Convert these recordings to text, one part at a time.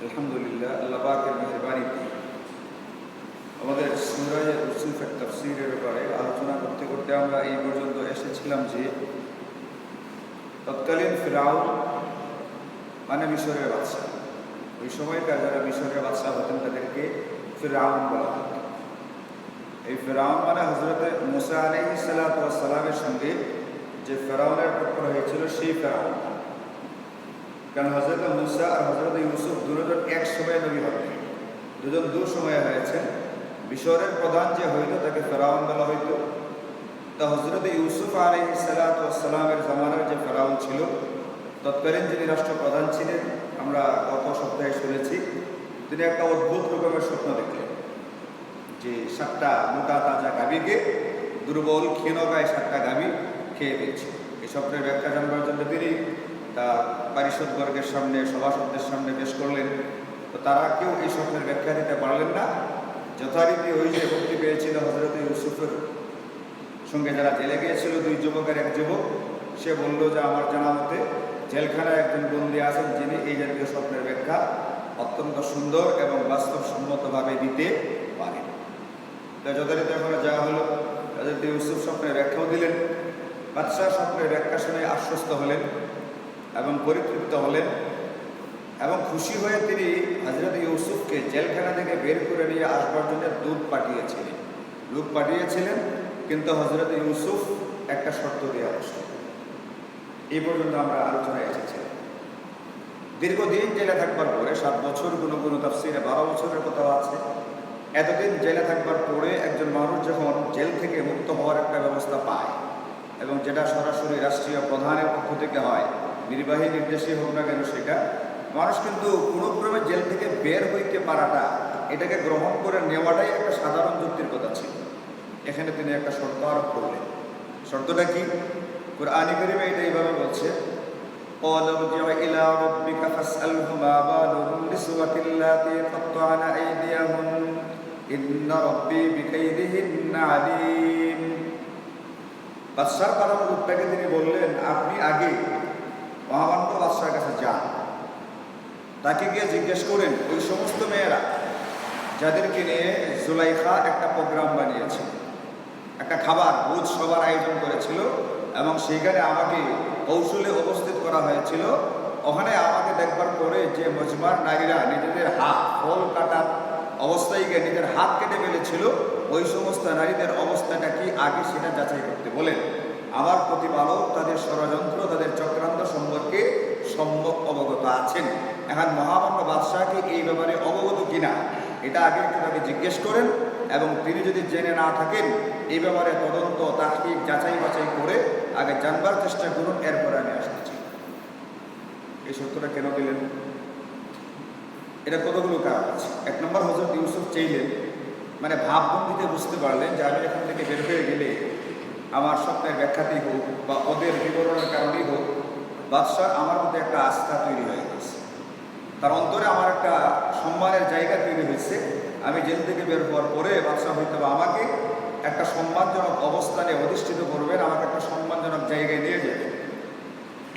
আলহামদুলিল্লাহ, আল্লাহ পাকের মেহেরবানিতে আমাদের সূরা ইউসুফের তাফসীরের ব্যাপারে আলোচনা করতে করতে আমরা এই পর্যন্ত এসেছিলাম যে তৎকালীন ফিরআউন মানে মিশরের বাদশাহ, ওই সময়কার যারা মিশরের বাদশাহ হতেন তাদেরকে ফিরআউন বলা হতো। এই ফিরআউন মানে হযরত মুসা আলাইহিস সালাতু ওয়াস সালামের সঙ্গে যে ফিরআউনের টক্কর হয়েছিল সেই ফিরআউন। কারণ হযরত মুসা আর হযরত ইউসুফ দুজন এক সময়ে নবী হতেন, দুজন দু সময়ে হয়েছেন। মিশরের প্রধান যে হইত তাকে ফিরআউন বলা হইত। তা হযরত ইউসুফ আলাইহিস সালাতু ওয়াস সালামের জামানার যে ফিরআউন ছিল, তৎকালীন যিনি রাষ্ট্রপ্রধান ছিলেন, আমরা গত সপ্তাহে শুনেছি, তিনি একটা অদ্ভুত রকমের স্বপ্ন দেখলেন যে 7টা মোটা তাজা গাভীকে দুর্বল ক্ষীণকায় 7টা গাভী খেয়ে ফেলছে। এই স্বপ্নের ব্যাখ্যা জানবার জন্য তিনি তা পারিষদবর্গের সামনে, সভাসদদের সামনে পেশ করলেন। তো তারা কেউ এই স্বপ্নের ব্যাখ্যা দিতে পারলেন না। যথারীতি ওই যে ভক্তি পেয়েছিল হযরত ইউসুফের সঙ্গে যারা জেলে গিয়েছিল, 2 যুবকের এক যুবক, সে বলল যে আমার জানা মতে জেলখানায় একজন বন্দী আছেন যিনি এই জাতীয় স্বপ্নের ব্যাখ্যা অত্যন্ত সুন্দর এবং বাস্তবসম্মতভাবে দিতে পারেন। তাই যথারীতি ওখানে যাওয়া হলো, হযরত ইউসুফ স্বপ্নের ব্যাখ্যাও দিলেন। বাদশাহ স্বপ্নের ব্যাখ্যা শুনে আশ্বস্ত হলেন এবং পরিতৃপ্ত হলেন এবং খুশি হয়ে তিনি হযরত ইউসুফকে জেলখানা থেকে বের করে নিয়ে আসবার জন্য লোক পাঠিয়েছিলেন। কিন্তু হযরত ইউসুফ একটা শর্ত দিয়ে বসলেন। এই পর্যন্ত আমরা আলোচনায় এসেছিলাম। দীর্ঘদিন জেলে থাকবার পরে, 7 বছর, কোনো তাফসীরে 12 বছরের কথা আছে, এতদিন জেলে থাকবার পরে একজন মানুষ যখন জেল থেকে মুক্ত হওয়ার একটা ব্যবস্থা পায়, এবং যেটা সরাসরি রাষ্ট্রীয় প্রধানের পক্ষ থেকে হয়, নির্বাহী নির্দেশই হোক না কেন, সেটা মানুষ কিন্তু কোনো ক্রমে জেল থেকে বের হইতে পারাটা, এটাকে গ্রহণ করে নেওয়াটাই একটা সাধারণ যুক্তির কথা ছিল। এখানে তিনি একটা শর্ত আরোপ করলেন। শর্তটা কি? কুরআনে কারীমে এটা এইভাবে বলছে, ক্বালা ইরজিউ ইলা রাব্বিকা ফাসআলহু মা বালুন নিসওয়াতিল্লাতী কাত্তা'না আইদিয়াহুন ইন্না রাব্বী বিকাইদিহিন্না আলীম। বাদশার পাঠানোর উত্তরে তিনি বললেন, আপনি আগে মহামান্য বাদশার কাছে যান, তাকে গিয়ে জিজ্ঞেস করেন ওই সমস্ত মেয়েরা যাদেরকে নিয়ে জুলাইখা একটা প্রোগ্রাম বানিয়েছিল, একটা খাবার ভোজ সবার আয়োজন করেছিল এবং সেইখানে আমাকে কৌশলে উপস্থিত করা হয়েছিল। ওখানে আমাকে দেখবার পরে যে মজমার নারীরা নিজেদের হাত ফল কাটার অবস্থায় গিয়ে নিজের হাত কেটে ফেলেছিল, ওই সমস্ত নারীদের অবস্থাটা কি আগে সেটা যাচাই করতে বলেন। আমার প্রতিপালক তাদের ষড়যন্ত্র, তাদের চক্রান্ত সম্পর্কে সম্যক অবগত আছেন। এখন মহামান্য বাদশাহকে এই ব্যাপারে অবগত কিনা এটা আগে একটু তাকে জিজ্ঞেস করেন, এবং তিনি যদি জেনে না থাকেন এই ব্যাপারে তদন্ত, তাহকিক, যাচাই বাছাই করে আগে জানবার চেষ্টা করুন, এরপরে আমি আসতেছি। এই সত্যটা কেন দিলেন? এটা কতগুলো কারণ আছে। 1 নম্বর, হযরত ইউসুফ চাইলেন, মানে ভাবভঙ্গিতে বুঝতে পারলেন যে আমি এখান থেকে বের হয়ে গেলে আমার স্বপ্নের ব্যাখ্যাতেই হোক বা ওদের বিবরণের কারণেই হোক, বাদশার আমার মধ্যে একটা আস্থা তৈরি হয়ে গেছে, তার অন্তরে আমার একটা সম্মানের জায়গা তৈরি হয়েছে। আমি জেল থেকে বের হওয়ার পরে বাদশাহ হয়তো আমাকে একটা সম্মানজনক অবস্থানে অধিষ্ঠিত করবেন, আমাকে একটা সম্মানজনক জায়গায় নিয়ে যাবেন।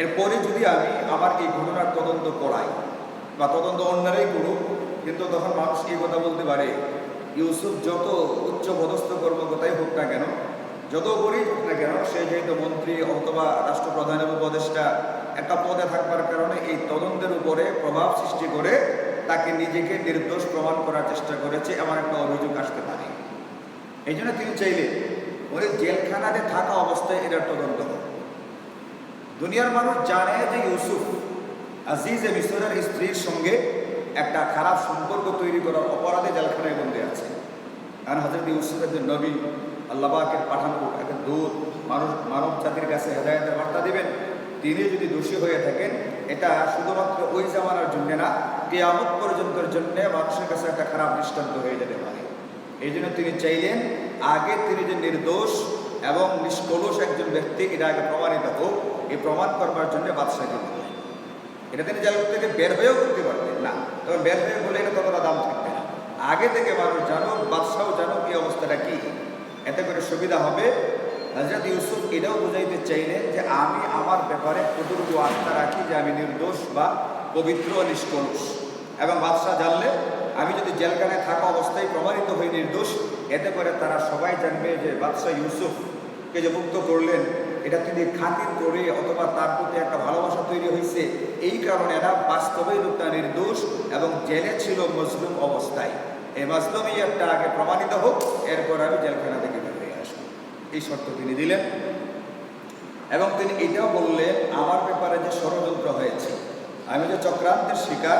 এরপরে যদি আমি আমার এই ঘটনার তদন্ত করাই বা তদন্ত অন্যরাই করুক, কিন্তু তখন মানুষ এই কথা বলতে পারে, ইউসুফ যত উচ্চ পদস্থ কর্মকর্তাই হোক না কেন, যত গরিব হোক না কেন, সে যেহেতু মন্ত্রী অথবা রাষ্ট্রপ্রধানের উপদেষ্টা একটা পদে থাকবার কারণে এই তদন্তের উপরে প্রভাব সৃষ্টি করে তাকে নিজেকে নির্দোষ প্রমাণ করার চেষ্টা করেছে, এমন একটা অভিযোগ আসতে পারে। এই জন্য তিনি চাইলেন ওই জেলখানাতে থাকা অবস্থায় এটার তদন্ত হোক। দুনিয়ার মানুষ জানে যে ইউসুফ আজিজে মিসরের স্ত্রীর সঙ্গে একটা খারাপ সম্পর্ক তৈরি করার অপরাধে জেলখানায় বন্দী আছে। কারণ হযরত ইউসুফ একজন নবী, আল্লাহ পাকের পাঠানো একটা দূত, মানব জাতির কাছে হেদায়েতের বার্তা দিবেন। তিনি যদি দোষী হয়ে থাকেন, এটা শুধুমাত্র ওই জামানার জন্য না, কিয়ামত পর্যন্তের জন্য মানুষের কাছে একটা খারাপ দৃষ্টান্ত হয়ে যেতে পারে। এই জন্য তিনি চাইলেন আগে তিনি যে নির্দোষ এবং নিষ্কলুষ একজন ব্যক্তি, এটা আগে প্রমাণিত হোক। এই প্রমাণ করবার জন্য বাদশাহকে বললেন। এটা তিনি জেল থেকে বের হয়েও করতে পারতেন না, তখন বের হয়ে বলে এটা ততটা দাম থাকবে না। আগে থেকে মানুষ জানুক, বাদশাও জানুক এই অবস্থাটা কি, এতে করে সুবিধা হবে। হযরত ইউসুফ এটাও বোঝাইতে চাইলেন যে আমি আমার ব্যাপারে কতটুকু আস্থা রাখি যে আমি নির্দোষ বা পবিত্র, নিষ্কলুষ, এবং বাদশাহ জানলে আমি যদি জেলখানায় থাকা অবস্থায় প্রমাণিত হই নির্দোষ, এতে করে তারা সবাই জানবে যে বাদশাহ ইউসুফকে যে মুক্ত করলেন এটা তিনি খাতির করে অথবা তার প্রতি একটা ভালোবাসা তৈরি হয়েছে, এই কারণে এরা বাস্তবেই লোকটা নির্দোষ এবং জেলে ছিল মজলুম অবস্থায়। এই মাজলুমিয়াতটা আগে প্রমাণিত হোক, এরপর আমি জেলখানা থেকে বের হয়ে আসবো, এই শর্ত তিনি দিলেন। এবং তিনি এটাও বললেন আমার ব্যাপারে যে ষড়যন্ত্র হয়েছে, আমি যে চক্রান্তের শিকার,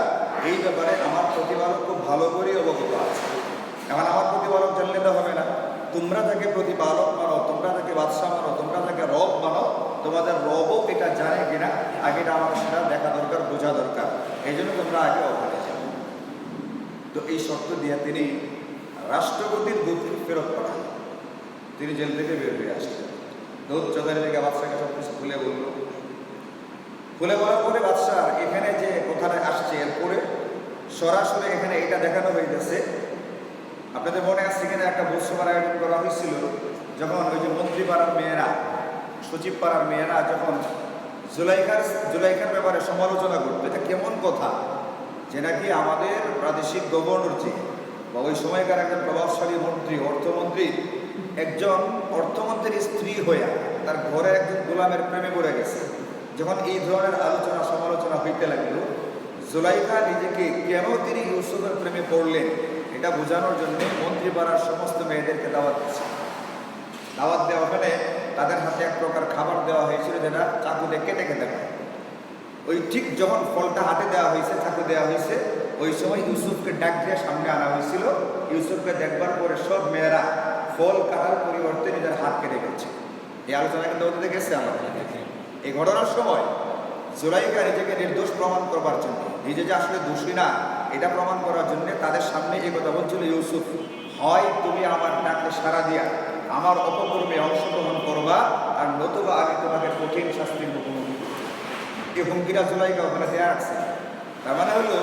এই ব্যাপারে আমার প্রতিপালক খুব ভালো করে অবগত আছে। এখন আমার প্রতিপালক জানলে তো হবে না, তোমরা তাকে প্রতিপালক মানো, তোমরা তাকে বাদশাহ মানো, তোমরা তাকে রব মানো, তোমাদের রবও এটা জানে কিনা আগে এটা আমাদের সেটা দেখা দরকার, বোঝা দরকার। এই জন্য তোমরা আগে ওখানে যাও। তো এই শর্ত দিয়ে তিনি রাষ্ট্রপতির দূতকে ফেরত পাঠান। তিনি জেল থেকে বের হয়ে আসলেন। দূত চৌধুরী থেকে বাদশাহকে সব কিছু খুলে বলল। খুলে বলার পরে বাদশাহ এখানে যে কথাটা আসছে, এরপরে সরাসরি এখানে এটা দেখানো হইতেছে। আপনাদের মনে আছে এখানে একটা ভোজসভার আয়োজন করা হয়েছিল, যখন ওই যে মন্ত্রী পাড়ার মেয়েরা, সচিব পাড়ার মেয়েরা যখন জুলাইখার ব্যাপারে সমালোচনা করতো, এটা কেমন কথা যে নাকি আমাদের প্রাদেশিক গভর্নর যে বা ওই সময়কার একজন প্রভাবশালী মন্ত্রী, অর্থমন্ত্রী, একজন অর্থমন্ত্রীর স্ত্রী হইয়া তার ঘরে একজন গোলামের প্রেমে পড়ে গেছে। যখন এই ধরনের আলোচনা সমালোচনা হইতে লাগলো, জুলাইখা নিজেকে কেন তিনি ইউসুফের প্রেমে পড়লেন এটা বোঝানোর জন্য মন্ত্রী পাড়ার সমস্ত মেয়েদেরকে দাওয়াত দিচ্ছে। দাওয়াত দেওয়া ওখানে তাদের হাতে এক প্রকার খাবার দেওয়া হয়েছিল, যেটা চাকু দিয়ে কেটে খেতে পারে। ওই ঠিক যখন ফলটা হাতে দেওয়া হয়েছে, চাকু দেওয়া হয়েছে, ওই সময় ইউসুফকে ডাক দিয়ে সামনে আনা হয়েছিল। ইউসুফকে দেখবার পরে সব মেয়েরা ফল কাটার পরিবর্তে নিজের হাত কেটে গেছে। এই আলোচনা কিন্তু ওদের গেছে আমাদের। এই ঘটনার সময় জুলাইখা নিজেকে নির্দোষ প্রমাণ করবার জন্য, নিজে যে আসলে দোষী না এটা প্রমাণ করার জন্য তাদের সামনে এই কথা বলছিল, ইউসুফ হয় তুমি আমার ডাকে সাড়া দিয়া আমার অপকর্মে অংশগ্রহণ করবা, আর নতুবা আমি তোমাকে কঠিন শাস্তির মুখোমুখি করব। এই হুমকিটা জুলাইখা ওখানে দেওয়া আছে। তার মানে হলো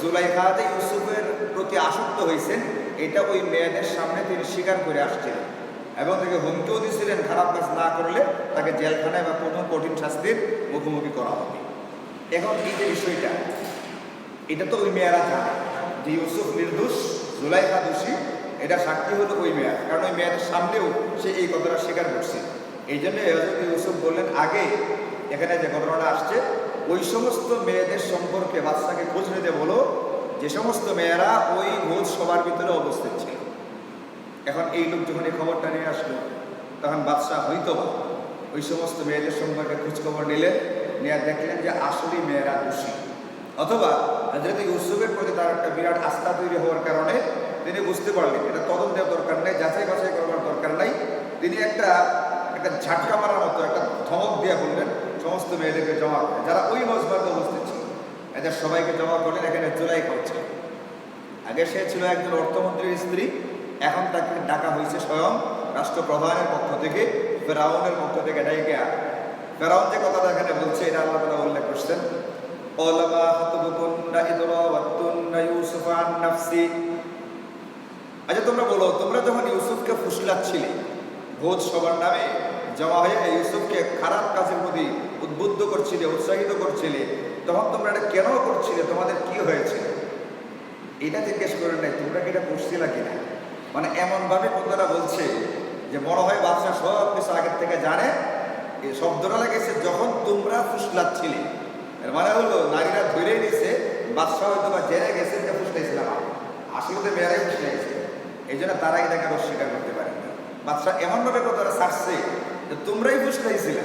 জুলাইখা যে ইউসুফের প্রতি আসক্ত হয়েছেন এটা ওই মেয়েদের সামনে তিনি স্বীকার করে আসছিলেন এবং তাকে হুমকিও দিয়েছিলেন খারাপ কাজ না করলে তাকে জেলখানায় বা কোনো কঠিন শাস্তির মুখোমুখি করা হবে। এখন এই যে বিষয়টা, এটা তো ওই মেয়েরা জানে যে ইউসুফ নির্দোষ, জুলাইখা দোষী, এটা সাক্ষী হলো ওই মেয়েরা, কারণ ওই মেয়েদের সামনেও সে এই কথাটা স্বীকার করছে। এই জন্য হযরত ইউসুফ বললেন আগে এখানে যে ঘটনাটা আসছে ওই সমস্ত মেয়েদের সম্পর্কে বাদশাকে খোঁজ নিতে বলো যে সমস্ত মেয়েরা ওই ভোজ সবার ভিতরে উপস্থিত ছিল। এখন এই লোক যখন এই খবরটা নিয়ে আসলো, তখন বাদশাহ হয়তো ওই সমস্ত মেয়েদের সম্পর্কে খোঁজখবর নিলেন, নিয়ে দেখলেন যে আসলেই মেয়েরা দোষী, অথবা হযরত ইউসুফের প্রতি তার একটা বিরাট আস্থা তৈরি হওয়ার কারণে তিনি বুঝতে পারলেন এটা তদন্তের দরকার নেই, যাচাই বাছাই করবার দরকার নাই। তিনি একটা ঝাটকা মারার মতো একটা ধমক দিয়ে বললেন সমস্ত মেয়েদেরকে জমা করে, যারা ওই মজমাতে উপস্থিত ছিল এদের সবাইকে জমা করলেন। এখানে জুলাইখা হচ্ছে, আগে সে ছিল একজন অর্থমন্ত্রীর স্ত্রী, এখন তাকে ডাকা হয়েছে স্বয়ং রাষ্ট্রপ্রধানের পক্ষ থেকে, ফেরাউনের পক্ষ থেকে ডাইকা। ফেরাউন যে কথাটা এখানে বলছে এটা আল্লাহ তাআলা উল্লেখ করছেন, আচ্ছা তোমরা বলো, তোমরা যখন ইউসুফকে ফুসলাচ্ছিলে, ভোজ সবার নামে জমা হয়ে ইউসুফকে খারাপ কাজের প্রতি উদ্বুদ্ধ করছিলে, উৎসাহিত করছিলে, তখন তোমরা এটা কেন করছিলে, তোমাদের কি হয়েছিল এটা জিজ্ঞেস করেন নাই, তোমরা কি এটা করছিলা কিনা। মানে এমনভাবে কথাটা বলছে যে মনে হয় বাদশাহ সব কিছু আগের থেকে জানে। এই শব্দটা লেগেছে যখন তোমরা ফুসলাচ্ছিলে, এর মানে হলো নারীরা ধরে নিছে বাদশাহ হয়তো বা জেনে গেছে যে ফুসলাইছিলাম, আসলে তো মেয়েরাই ফুসলাইছে, এই জন্য তারা এটাকে অস্বীকার করতে পারে। বাদশাহ এমনভাবে কথাটা ছাড়ছে যে তোমরাই ফুসলাইছিলে।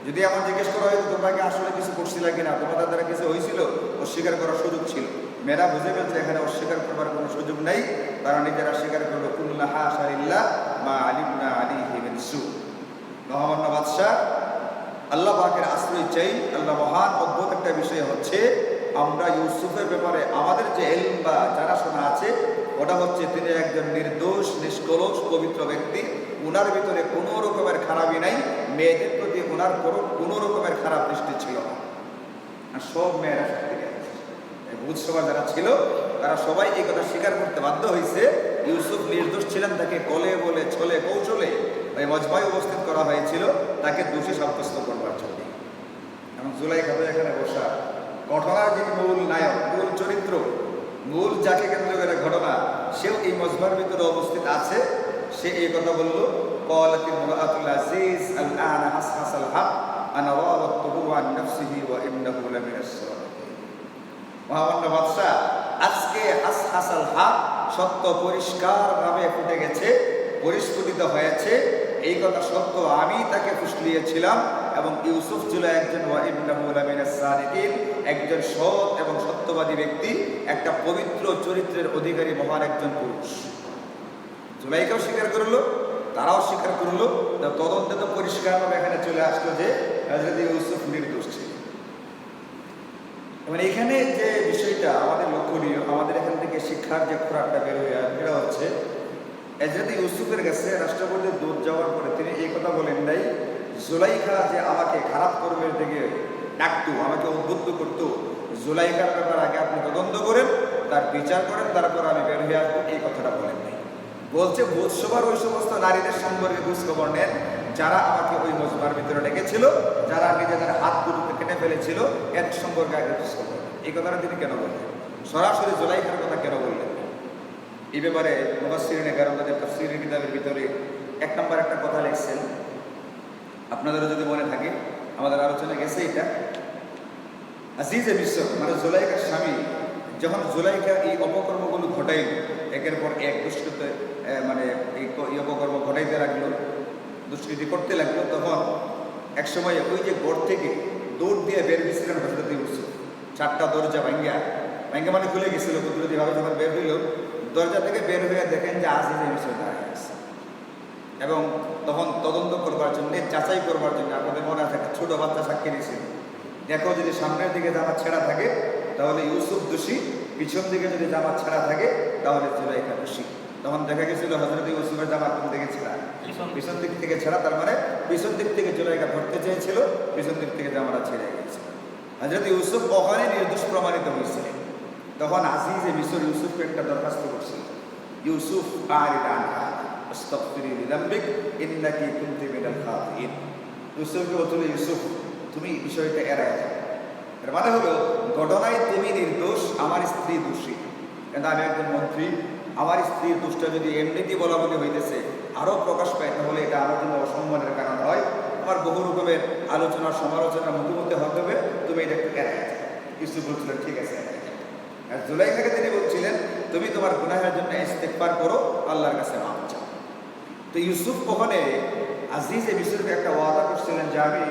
যদি এমন জিজ্ঞেস করা হয়তো তোমরা কি আসলে কিছু করছিলা কিনা, তোমাদের দ্বারা কিছু হয়েছিল, অস্বীকার করার সুযোগ ছিল। মেয়েরা বুঝে ফেলছে এখানে অস্বীকার করবার কোনো সুযোগ নেই, তারা নিজেরা স্বীকার করলো কুল্লা হাশালিল্লাহ মা আলিমনা আলাইহি মিন সু। মহামান্য বাদশাহ আল্লাহ পাকের আশ্রয় চাই। আল্লাহ মহান অদ্ভুত একটা বিষয় হচ্ছে আমরা ইউসুফের ব্যাপারে আমাদের যে ইলম বা জানাশোনা আছে ওটা হচ্ছে তিনি একজন নির্দোষ, নিষ্কলুষ, পবিত্র ব্যক্তি। উনার ভিতরে কোনো রকমের খারাপই নাই, মেয়েদের প্রতি ওনার কোনো রকমের খারাপ দৃষ্টি ছিল না। আর সব মেয়েরা ভূতসভা যারা ছিল তারা সবাই এই কথা স্বীকার করতে বাধ্য হয়েছে ইউসুফ নির্দোষ ছিলেন। তাকে কলে বলে ছলে কৌশলে ওই মজমায় উপস্থিত করা হয়েছিল তাকে দোষী সাব্যস্ত করবার জন্য। এবং জুলাইখা এখানে বসা ঘটনার যিনি মূল নায়ক, মূল চরিত্র, মূল যাকে কেন্দ্র করে ঘটনা, সেও এই মজমার ভিতরে উপস্থিত আছে। সে এই কথা বলল, ক্বালাতিল ইমরাতুল আজিজ আল-আনা হাসহাসাল হক আনা রাওয়াতুহু আন নাফসিহি ওয়া ইন্নাহু লামিনাস সাদিকিন। মহামান্য বাদশা, আজকে হাসহাসাল হক, সত্য পরিষ্কারভাবে ফুটে গেছে, পরিস্ফুটিত হয়েছে। এই কথা সত্য, আমি তাকে ফুসলিয়েছিলাম এবং ইউসুফ ছিল একজন ওয়া ইন্নাহু লামিনাস সাদিকিন, একজন সৎ এবং সত্যবাদী ব্যক্তি, একটা পবিত্র চরিত্রের অধিকারী মহান একজন পুরুষ। জুলাইখাও স্বীকার করলো, তারাও স্বীকার করলো। তদন্তে তো পরিষ্কারভাবে এখানে চলে আসলো যে হযরত ইউসুফ নির্দোষ ছিল। মানে এখানে যে বিষয়টা আমাদের লক্ষণীয়, আমাদের এখান থেকে শিক্ষার যে খোরাকটা বের হচ্ছে, হযরত ইউসুফের কাছে রাষ্ট্রপতির দূত যাওয়ার পরে তিনি এই কথা বলেন নাই, জুলাইখা যে আমাকে খারাপ কর্মের দিকে ডাকতো, আমাকে উদ্বুদ্ধ করতো, জুলাইখার ব্যাপারে আগে আপনি তদন্ত করেন, তার বিচার করেন, তারপর আমি বের হয়ে আসবো, এই কথাটা বলেন নাই। বলছে ভোজসভার ওই সমস্ত নারীদের সম্পর্কে খোঁজখবর নেন যারা আমাকে ওই মজমার ভিতরে ডেকেছিল, যারা নিজেদের হাতগুলোকে কেটে ফেলেছিল, এর সম্পর্কে আগে খোঁজখবর। এই কথাটা তিনি কেন বললেন? সরাসরি জুলাইখার কথা কেন বললেন? এই ব্যাপারে মুফাসসিরিনে কেরাম তাদের তাফসীরের কিতাবের ভিতরে এক নম্বর একটা কথা লিখছেন, আপনাদেরও যদি মনে থাকে, আমাদের আলোচনায় গেছে এটা। আজিজে মিসর মানে জুলাইখার স্বামী যখন জুলাইখা এই অপকর্মগুলো ঘটাইল, একের পর এক দুষ্কৃত মানে এই অপকর্ম ঘটাইতে লাগলো, দুষ্কৃতি করতে লাগলো, তখন এক সময় ওই যে ঘর থেকে দৌড় দিয়ে বের হয়েছিলেন হযরত ইউসুফ। 4টা দরজা ভাঙ্গা মানে খুলে গেছিল, কুদরতিভাবে যখন বের হইল, দরজা থেকে বের হয়ে দেখেন যে আজিজে মিসর দাঁড়িয়ে আছে। এবং তখন তদন্ত করবার জন্য, যাচাই করবার জন্য, আপনাদের মনে আছে একটা ছোট বাচ্চা সাক্ষী দিয়েছিল, দেখো যদি সামনের দিকে জামা ছেঁড়া থাকে তাহলে ইউসুফ দোষী, পিছন দিকে যদি জামা ছেঁড়া থাকে তাহলে জুলাইখা দোষী। তখন দেখা গেছিল হযরত ইউসুফের জামা কোন দিকে ছেঁড়া? পিছন দিক থেকে ছেঁড়া। তার মানে পিছন দিক থেকে জুলাইখা ধরতে চেয়েছিল, পিছন দিক থেকে জামাটা ছেড়ে গেছিল। হযরত ইউসুফ ওখানে নির্দোষ প্রমাণিত হয়েছিলেন। তখন আজিজে মিসর ইউসুফকে একটা দরখাস্ত করছিল, ইউসুফ আরিদ আনহা আস্তাগফিরি লিযামবিক ইন্নাকি কুনতি মিনাল খাতিইন। ইউসুফকে বলছিল, ইউসুফ তুমি বিষয়টা এড়ায় যাও। এর মানে হলো ঘটনায় তুমি নির্দোষ, আমার স্ত্রী দোষী। কিন্তু আমি একজন মন্ত্রী, আমার স্ত্রীর দোষটা যদি এমনিতেই বলা বলি হইতেছে, আরও প্রকাশ পায়, তাহলে এটা আমার জন্য অসম্মানের কারণ হয়, আমার বহু রকমের আলোচনা সমালোচনার মুখোমুখি হতে হবে, তুমি এটা একটু এড়ায় যাও। ইউসুফ বলছিলেন ঠিক আছে এড়ায় যাও। আর জুলাইখাকে তিনি বলছিলেন তুমি তোমার গুনাহের জন্য ইস্তেগফার করো, আল্লাহর কাছে মাফ চাও। তো ইউসুফ ওখানে আজিজে মিসরকে একটা ওয়াদা করছিলেন যে আমি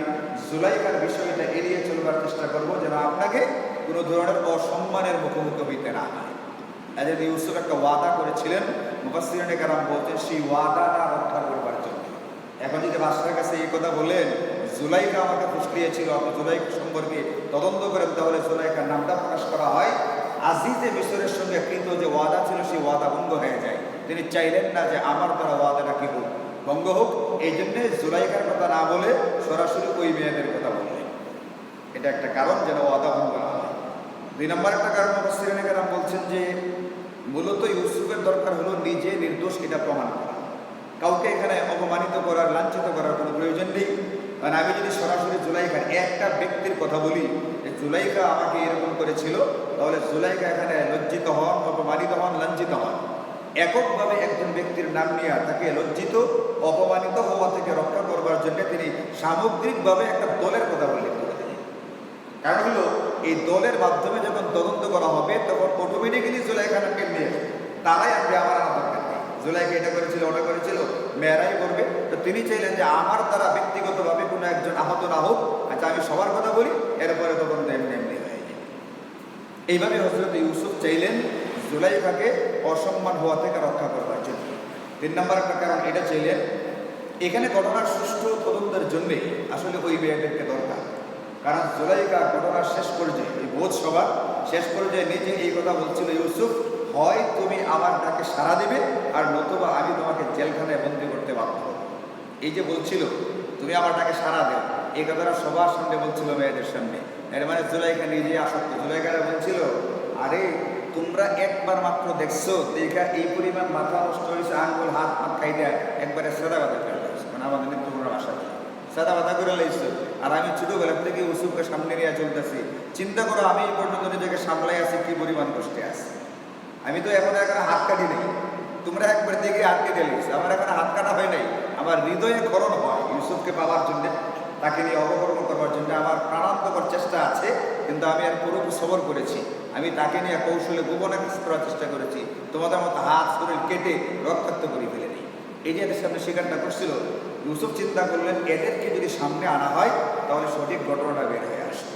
জুলাইখার বিষয়টা এড়িয়ে চলবার চেষ্টা করবো, যেন আপনাকে কোনো ধরনের অসম্মানের মুখোমুখি হইতে না হয়। যদি ইউসুফ একটা ওয়াদা করেছিলেন, মুফাসসিরিনে কেরাম বলতেন সেই ওয়াদাটা রক্ষা করবার জন্য। এখন যদি বাদশার কাছে এই কথা বলেন জুলাইখা আমাকে ফুসলিয়েছিল, আপনি জুলাইখা সম্পর্কে তদন্ত করেন, তাহলে জুলাইখার নামটা প্রকাশ করা হয়, আজিজে মিসরের সঙ্গে কৃত যে ওয়াদা ছিল সেই ওয়াদা ভঙ্গ হয়ে যায়। তিনি চাইলেন না যে আমার দ্বারা ওয়াদাটা কি হোক, ভঙ্গ হোক। এই জন্যে জুলাইখার কথা না বলে সরাসরি ওই মেয়েদের কথা বললেন। এটা একটা কারণ যেন ওয়াদা ভঙ্গ না হয়। 2 নম্বর একটা কারণ মুফাসসিরিনে কেরাম বলছেন যে মূলত ইউসুফের দরকার হলো নিজে নির্দোষ এটা প্রমাণ করা। কাউকে এখানে অপমানিত করার, লাঞ্ছিত করার কোনো প্রয়োজন নেই। কারণ আমি যদি সরাসরি জুলাইখার একটা ব্যক্তির কথা বলি যে জুলাইখা আমাকে এরকম করেছিল, তাহলে জুলাইখা এখানে লজ্জিত হন, অপমানিত হন, লাঞ্ছিত হন। এককভাবে একজন ব্যক্তির নাম নিয়ে তাকে লজ্জিত, অপমানিত হওয়া থেকে রক্ষা করবার জন্য তিনি সামগ্রিকভাবে একটা দলের কথা বললেন। কারণ হলো এই দলের মাধ্যমে যখন তদন্ত করা হবে, তখন অটোমেটিক্যালি জুলাইখা নামকে নিয়ে তারাই আসবে, আমার দরকার নেই। জুলাইখা এটা করেছিল, ওটা করেছিল, মেয়েরাই করবে। তো তিনি চাইলেন যে আমার দ্বারা ব্যক্তিগতভাবে কোনো একজন আহত না হোক, আচ্ছা আমি সবার কথা বলি, এরপরে তখন এমনি এমনি হয়ে যায়। এইভাবে হযরত ইউসুফ চাইলেন জুলাইখাকে অসম্মান হওয়া থেকে রক্ষা করবার জন্য। 3 নম্বর একটা কারণ এটা চাইলেন, এখানে ঘটনার সুষ্ঠু তদন্তের জন্যে আসলে ওই মেয়েদেরকে দরকার। কারণ জুলাইখা ঘটনার শেষ পর্যায়ে, এই বোধ সভার শেষ পর্যায়ে নিজে এই কথা বলছিল, ইউসুফ হয় তুমি আমার ডাকে সাড়া দিবে, আর নতুবা আমি তোমাকে জেলখানায় বন্দি করতে বাধ্য হব। এই যে বলছিল তুমি আমার ডাকে সাড়া দেও, এই কথাটা সবার সামনে বলছিল, মেয়েদের সামনে। এর মানে জুলাইখা নিজে আসক্ত। জুলাইখা বলছিল, আরে তোমরা একবার মাত্র দেখছো, দেখা এই পরিমাণ মাথা নষ্ট হয়েছে, আঙ্গুল হাত পাত খাই দেয়, একবারে সাদা বাদা করে লাগছে। মানে আমাদের তোমরা বাসা সাদা বাদা করে লাগছো। আর আমি ছোটবেলার থেকে ইউসুফকে সামনে নিয়ে চলতেছি। চিন্তা করো আমি এই পর্যন্ত নিজেকে সামলাই আছি, কি পরিমাণ কষ্টে আছে। আমি তো এখন হাত কাটি নেই, তোমরা একবার দেখে আটকে দিলিস, আমার এখন হাত কাটা হয় নাই। আমার হৃদয়ে ক্ষরণ হয় ইউসুফকে পাওয়ার জন্য, তাকে নিয়ে অপকর্ম করবার জন্য আমার প্রাণান্তকর চেষ্টা আছে, কিন্তু আমি আর পুরোপুরি সবর করেছি। আমি তাকে নিয়ে কৌশলে গোপনে করার চেষ্টা করেছি, তোমাদের মতো হাত শরীর কেটে রক্তাক্ত করে ফেলে নেই। এই যে এদের সামনে স্বীকারটা করছিল, ইউসুফ চিন্তা করলেন এদেরকে যদি সামনে আনা হয় তাহলে সঠিক ঘটনাটা বের হয়ে আসবে।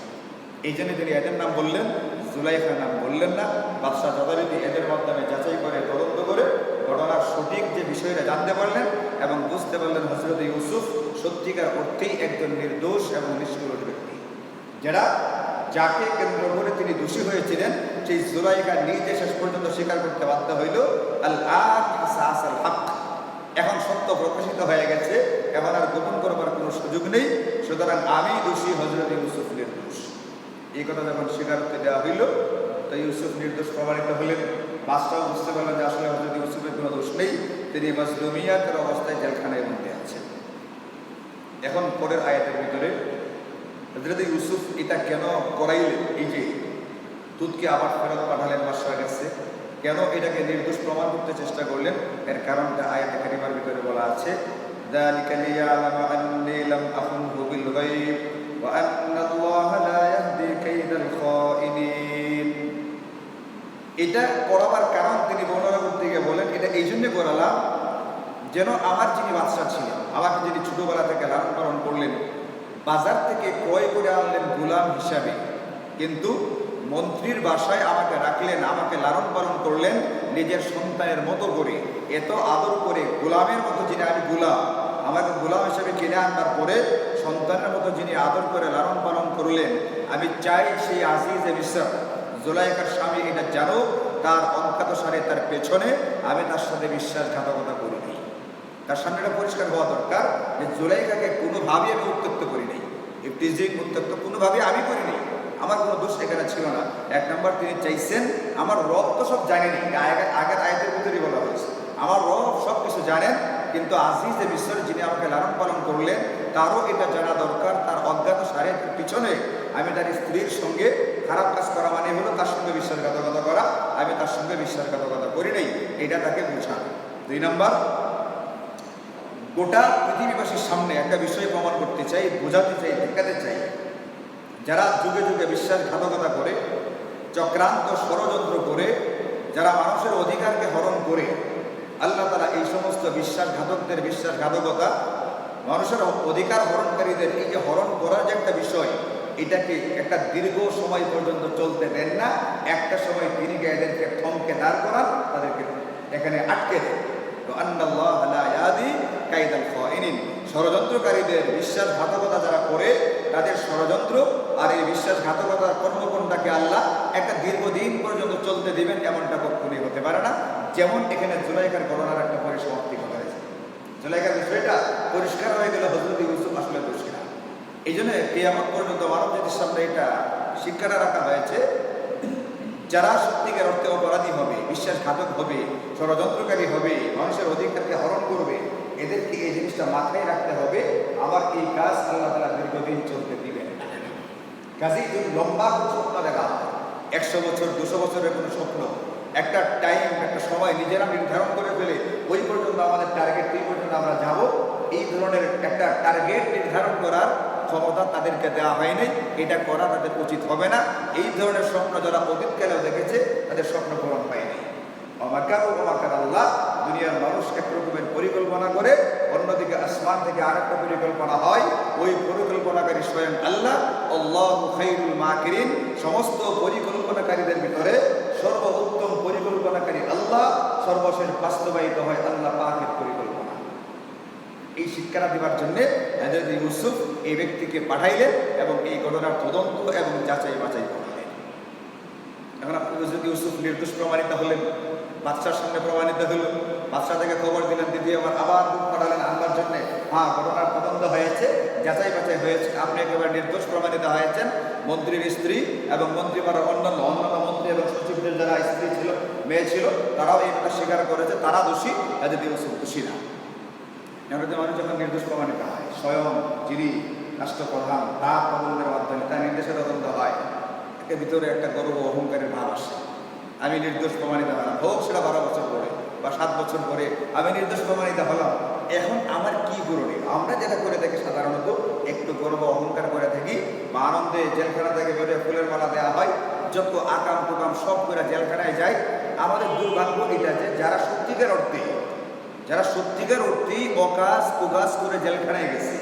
এই জন্য তিনি এদের নাম বললেন, জুলাইখার নাম বললেন না। বাদশাহ যথারীতি এদের মাধ্যমে যাচাই করে তদন্ত করে ঘটনার সঠিক যে বিষয়টা জানতে পারলেন এবং বুঝতে পারলেন হযরত ইউসুফ সত্যিকার অর্থেই একজন নির্দোষ এবং নিষ্ঠুর ব্যক্তি, যাকে কেন্দ্র করে তিনি দোষী হয়েছিলেন। সেই জুলাইখা নিজে শেষ পর্যন্ত স্বীকার করতে বাধ্য হইল, আল আন হাসাসাল হক, এখন সত্য প্রকাশিত হয়ে গেছে, এখন আর গোপন করবার কোনো সুযোগ নেই, সুতরাং আমি দোষী, হযরত ইউসুফ নির্দোষ। এই কথা যখন স্বীকারোক্তি দেওয়া হইল তো ইউসুফ নির্দোষ প্রমাণিত হলেন। বাদশাহ বুঝতে পারলেন যে আসলে হযরত ইউসুফের কোনো দোষ নেই, তিনি মাজলুমিয়াতের অবস্থায় জেলখানায় বন্দী আছেন। এখন পরের আয়াতের ভিতরে হযরত ইউসুফ এটা কেন করাইলেন, এই যে দুধকে আবার ফেরত পাঠালেন বাদশার কাছে, কেন এটাকে নির্দোষ প্রমাণ করতে চেষ্টা করলেন, এর কারণটা আয়াতে কারিমার ভিতরে বলা আছে, যালিকা লিয়ালামা আন্নী লাম আখুনহু বিল গায়ব ওয়া আন্নাল্লাহা লা ইয়াহদি কাইদাল খাইনিন। এটা করাবার কারণ তিনি বর্ণনা করতে গিয়ে বলেন, এটা এই জন্য করালাম যেন আমার যিনি বাদশা ছিলেন, আমাকে যিনি ছোটবেলা থেকে লালন পালন করলেন, বাজার থেকে ক্রয় করে আনলেন গোলাম হিসাবে, কিন্তু মন্ত্রীর বাসায় আমাকে রাখলেন, আমাকে লালন পালন করলেন নিজের সন্তানের মতো করে, এত আদর করে, গোলামের মতো যিনি, আমি গোলাম, আমাকে গোলাম হিসেবে কিনে আনবার পরে সন্তানের মতো যিনি আদর করে লালন পালন করলেন, আমি চাই সেই আজিজে মিসর জুলাইখার স্বামী এটা জানো, তার অজ্ঞাতসারে তার পেছনে আমি তার সাথে বিশ্বাসঘাতকতা করিনি। তার সামনে এটা পরিষ্কার হওয়া দরকার যে জুলাইখাকে কোনোভাবেই আমি উত্ত্যক্ত করিনি, ইফতিজিং উত্ত্যক্ত কোনোভাবেই আমি করিনি, আমার কোনো দোষ এখানে ছিল না। এক নম্বর তিনি চাইছেন, আমার রব তো সব জানেনি, আগের আয়াতের ভিতরেই বলা হয়েছে, আমার রব সব কিছু জানেন, কিন্তু আজিজে মিসর যিনি আমাকে লালন পালন করলেন তারও এটা জানা দরকার, তার অজ্ঞাতসারে পিছনে আমি তার স্ত্রীর সঙ্গে খারাপ কাজ করা মানে হলো তার সঙ্গে বিশ্বাসঘাতকতা করা, আমি তার সঙ্গে বিশ্বাসঘাতকতা করি নাই, এটা তাকে বোঝানো। 2 নম্বর, গোটা পৃথিবীবাসীর সামনে একটা বিষয় প্রমাণ করতে চাই, বোঝাতে চাই, দেখাতে চাই, যারা যুগে যুগে বিশ্বাসঘাতকতা করে, চক্রান্ত ষড়যন্ত্র করে, যারা মানুষের অধিকারকে হরণ করে, আল্লাহ তাআলা এই সমস্ত বিশ্বাসঘাতকদের বিশ্বাসঘাতকতা, মানুষের অধিকার হরণকারীদের এই যে হরণ করার যে একটা বিষয়, এটাকে একটা দীর্ঘ সময় পর্যন্ত চলতে দেন না। একটা সময় তিনি এদেরকে থমকে দাঁড় করান, তাদেরকে এখানে আটকে দেন। তো আন্নাল্লাহা লা ইয়াহদি কাইদাল খাইনিন, ষড়যন্ত্রকারীদের বিশ্বাসঘাতকতা যারা করে তাদের ষড়যন্ত্র আর এই বিশ্বাসঘাতকতার কর্মকণ্ডাকে আল্লাহ একটা দীর্ঘদিন পর্যন্ত চলতে দিবেন এমনটা কখনোই হতে পারে না। যেমন এখানে জুলাইখার ঘটনার একটা পরিসমাপ্তি ঘটা হয়েছে, জুলাইখার বিষয়টা পরিষ্কার হয়ে গেল হযরত ইউসুফ আসলে দোষী না। এই জন্য কিয়ামত পর্যন্ত মানব জাতির সামনে এটা শিক্ষাটা রাখা হয়েছে, যারা সত্যিকার অর্থে অপরাধী হবে, বিশ্বাসঘাতক হবে, ষড়যন্ত্রকারী হবে, মানুষের অধিকারকে হরণ করবে, এদেরকে এই জিনিসটা মাথায় রাখতে হবে, আমার এই কাজ আল্লাহ তাআলা দীর্ঘদিন চলতে দিবেন। কাজেই যদি লম্বা কোনো স্বপ্ন দেখা হয়, 100 বছর 200 বছরের কোনো স্বপ্ন, একটা টাইম, একটা সময় নিজেরা নির্ধারণ করে ফেলে ওই পর্যন্ত আমাদের টার্গেট, এই পর্যন্ত আমরা যাব, এই ধরনের একটা টার্গেট নির্ধারণ করার ক্ষমতা তাদেরকে দেওয়া হয়নি, এটা করা তাদের উচিত হবে না। এই ধরনের স্বপ্ন যারা অতীতকালেও দেখেছে তাদের স্বপ্ন পূরণ হয়নি। অমাকার আল্লাহ, দুনিয়ার মানুষ একরকমের পরিকল্পনা করে, অন্যদিকে আসমান থেকে আরেকটা পরিকল্পনা হয়, ওই পরিকল্পনাকারী স্বয়ং আল্লাহ। আল্লাহু খায়রুল মাকিরিন, সমস্ত পরিকল্পনাকারীদের ভিতরে সর্বোত্তম পরিকল্পনাকারী আল্লাহ, সর্বশেষ বাস্তবায়িত হয় আল্লাহ পাকের পরিকল্পনা। এই শিক্ষাটা দেওয়ার জন্যে হযরত ইউসুফ এই ব্যক্তিকে পাঠাইলেন এবং এই ঘটনার তদন্ত এবং যাচাই বাছাই করলেন। এখন আপনি হযরত ইউসুফ নির্দোষ প্রমাণিত হলেন, বাদশার সামনে প্রমাণিত হলো, বাদশা থেকে খবর দিলেন, দ্বিতীয়বার আবার দুধ পাঠালেন আনবার জন্যে, হ্যাঁ ঘটনার তদন্ত হয়েছে, যাচাই বাছাই হয়েছে, আপনি একেবারে নির্দোষ প্রমাণিত হয়েছেন। মন্ত্রীর স্ত্রী এবং মন্ত্রীপাড়ার অন্যান্য মন্ত্রী এবং সচিবদের যারা স্ত্রী ছিল, মেয়ে ছিল, তারাও এই কথা স্বীকার করেছে, তারা দোষী, হযরত ইউসুফ দোষী না। মানুষ যখন নির্দোষ প্রমাণিত হয়, স্বয়ং যিনি রাষ্ট্রপ্রধান তার তদন্তের মাধ্যমে, তার নির্দেশে তদন্ত হয়, এর ভিতরে একটা গর্ব অহংকারের ভাব আসে। আমি আমি নির্দোষ প্রমাণিত হলাম, হোক সেটা 12 বছর পরে বা 7 বছর পরে আমি নির্দোষ প্রমাণিত হলাম। এখন আমার কি করণীয়? আমরা যেটা করে থাকি সাধারণত একটু গর্ব অহংকার করে থাকি বা আনন্দে জেলখানা থেকে বেরোয় ফুলের মালা দেওয়া হয়, যত আকাম কুকাম সব করে জেলখানায় যায়। আমাদের দুর্ভাগ্য এটা যে যারা সত্যিকার অর্থেই অকাজ কুকাজ করে জেলখানায় গেছে,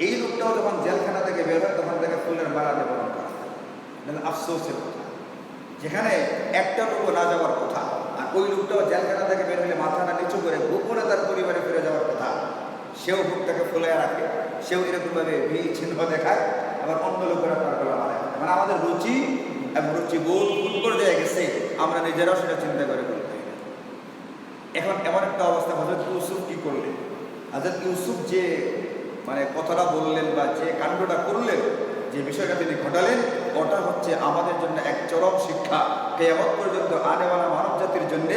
এই লোকটাও যখন জেলখানা থেকে বের হয় তখন তাকে ফুলের মালা দিয়ে বরণ করা হয়। আফসোসের কথা, যেখানে একটা লোকও না যাওয়ার কথা, আর ওই লোকটাও জেলখানা থেকে বের হলে মাথাটা নিচু করে গোপনে তার পরিবারে ফিরে যাওয়ার কথা, সেও বুকটাকে ফুলে রাখে, সেও এরকমভাবে চিহ্ন দেখায়, আবার অন্য লোকেরা তার গলা মারায়। মানে আমাদের রুচি এবং রুচিবোধ কোন পর্যায়ে গেছে আমরা নিজেরাও সেটা চিন্তা করে বলতে। এখন এমন একটা অবস্থা, হযরত ইউসুফ কি করলেন? হযরত ইউসুফ যে মানে কথাটা বললেন বা যে কাণ্ডটা করলেন, যে বিষয়টা তিনি ঘটালেন, ওটা হচ্ছে আমাদের জন্য এক চরম শিক্ষা। কিয়ামত পর্যন্ত আনেওয়ালা মানব জাতির জন্য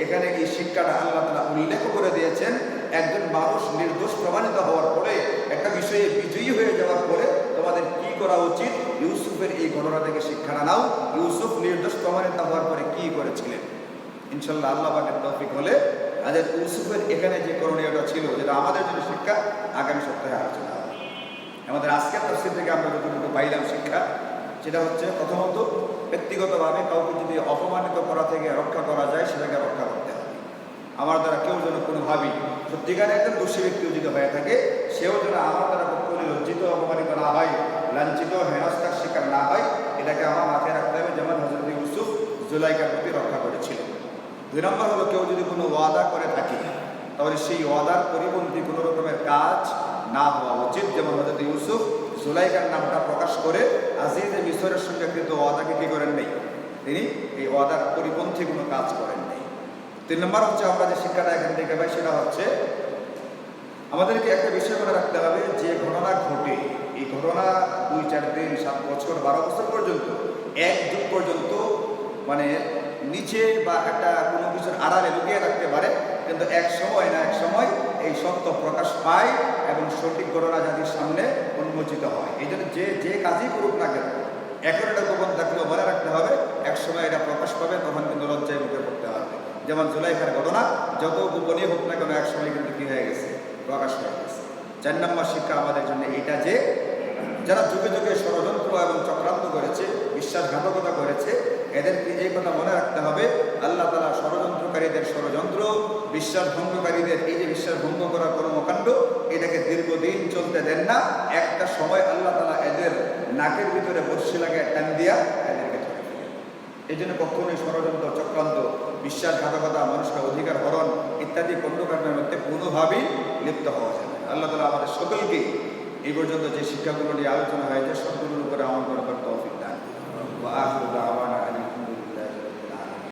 এখানে এই শিক্ষাটা আল্লাহ তাআলা উল্লেখ করে দিয়েছেন। একজন মানুষ নির্দোষ প্রমাণিত হওয়ার পরে, একটা বিষয়ে বিজয়ী হয়ে যাওয়ার পরে তোমাদের কি করা উচিত? ইউসুফের এই ঘটনা থেকে শিক্ষাটা নাও। ইউসুফ নির্দোষ প্রমাণিত হওয়ার পরে কি করেছিলেন? ইনশাল্লাহ আল্লাহ পাকের তৌফিক হলে আজ ইউসুফের এখানে যে করণীয়টা ছিল, যেটা আমাদের জন্য শিক্ষা, আগামী সপ্তাহে আলোচনা হবে। আমাদের আজকের তাফসীর থেকে আমরা যতটুকু পাইলাম শিক্ষা, সেটা হচ্ছে প্রথমত ব্যক্তিগতভাবে কাউকে যদি অপমানিত করা থেকে রক্ষা করা যায়, সেটাকে রক্ষা করতে হবে। আমার দ্বারা কেউ যেন কোনোভাবেই, সত্যিকার একজন দোষী ব্যক্তিও যদি হয়ে থাকে, সেও যেন আমার দ্বারা কখনোই লজ্জিত অপমানিত না হয়, লাঞ্ছিত হেনস্থার শিকার না হয়, এটাকে আমার মাথায় রাখতে হবে। যেমন হযরত ইউসুফ জুলাইখার প্রতি রক্ষা করেছিলেন। 2 নম্বর হলো, কেউ যদি কোনো ওয়াদা করে থাকে তাহলে সেই ওয়াদার পরিপন্থী কোনো রকমের কাজ না হওয়া উচিত। যেমন হযরত ইউসুফ জুলাইখার নামটা প্রকাশ করে আজিজে মিসরের সঙ্গে কৃত ওয়াদাকে কি করেন নাই, তিনি এই ওয়াদার পরিপন্থী কোনো কাজ করেন নাই। 3 নম্বর হচ্ছে আমরা যে শিক্ষাটা এখান থেকে পাই, সেটা হচ্ছে আমাদেরকে একটা বিষয় মনে রাখতে হবে, যে ঘটনা ঘটে, এই ঘটনা 2, 4 দিন, 7 বছর, 12 বছর পর্যন্ত, 1 যুগ পর্যন্ত মানে নিচে বা একটা কোনো কিছুর আড়ালে লুকিয়ে রাখতে পারে, কিন্তু এক সময় না এক সময় এই সত্য প্রকাশ পায় এবং সঠিক ঘটনা জাতির সামনে উন্মোচিত হয়। এই জন্য যে কাজই করুক না কেন, এখন এটা গোপন থাকলেও মনে রাখতে হবে, এক সময় এটা প্রকাশ পাবে, তখন কিন্তু লজ্জায় মুখে পড়তে হবে। যেমন জুলাইখার ঘটনা যত গোপনীয় হোক না কেন, এক সময় কিন্তু কি হয়ে গেছে, প্রকাশ হয়ে গেছে। 4 নম্বর শিক্ষা আমাদের জন্য এটা যে যারা যুগে যুগে ষড়যন্ত্র এবং চক্রান্ত করেছে, বিশ্বাসঘাতকতা করেছে, এদেরকে এই কথা মনে রাখতে হবে, আল্লাহ তাআলা ষড়যন্ত্রকারীদের ষড়যন্ত্র, বিশ্বাস ভঙ্গকারীদের এই যে বিশ্বাস ভঙ্গ করার কর্মকাণ্ড, এটাকে দীর্ঘদিন চলতে দেন না। একটা সময় আল্লাহ তাআলা এদের নাকের ভিতরে বর্ষি লাগে টান দিয়া এদেরকে ধরে ফেলে। এই জন্য কখনোই ষড়যন্ত্র, চক্রান্ত, বিশ্বাসঘাতকতা, মানুষের অধিকার হরণ ইত্যাদি কর্মকাণ্ডের মধ্যে কোনোভাবেই লিপ্ত হওয়া যায় না। আল্লাহ তাআলা আমাদের সকলকে এই পর্যন্ত যে শিক্ষাগুলো নিয়ে আলোচনা হয়েছে সবগুলোর উপরে আমল করার তৌফিক দান করুন। ওয়া আখিরু দাওয়ানা